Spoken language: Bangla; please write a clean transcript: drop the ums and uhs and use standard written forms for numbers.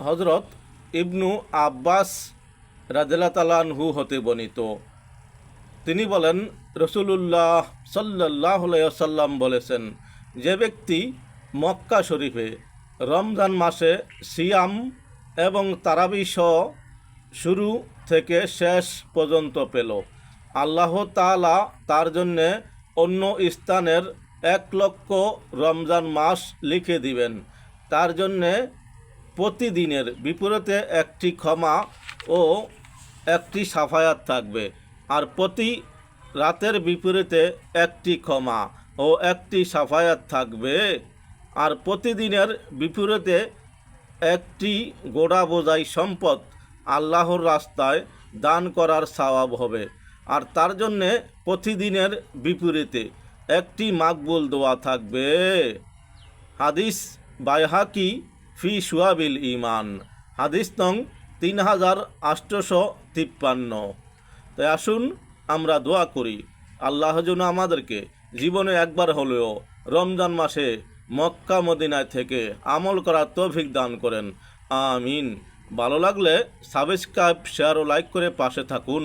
হজরত ইবনু আব্বাস রাদিয়াল্লাহু তাআলা আনহু হতে বর্ণিত, তিনি বলেন, রসুলুল্লাহ সাল্লাল্লাহু আলাইহি ওয়াসাল্লাম বলেছেন, যে ব্যক্তি মক্কা শরীফে রমজান মাসে সিয়াম এবং তারাবি সহ শুরু থেকে শেষ পর্যন্ত পেল, আল্লাহ তাআলা তার জন্যে অন্য স্থানের 1,00,000 রমজান মাস লিখে দিবেন। তার জন্যে প্রতিদিনের বিপরীতে একটি ক্ষমা ও একটি সাফায়াত থাকবে, আর প্রতি রাতের বিপরীতে একটি ক্ষমা ও একটি সাফায়াত থাকবে, আর প্রতিদিনের বিপরীতে একটি গোড়া বোঝাই সম্পদ আল্লাহর রাস্তায় দান করার সওয়াব হবে, আর তার জন্যে প্রতিদিনের বিপরীতে একটি মাকবুল দোয়া থাকবে। হাদিস বাইহাকি ফি শুআবিল ঈমান, হাদিস নং 3853। তাই আসুন আমরা দোয়া করি, আল্লাহ যেন আমাদেরকে জীবনে একবার হলেও রমজান মাসে মক্কা মদিনায় থেকে আমল করার তৌফিক দান করেন। আমিন। ভালো লাগলে সাবস্ক্রাইব, শেয়ার ও লাইক করে পাশে থাকুন।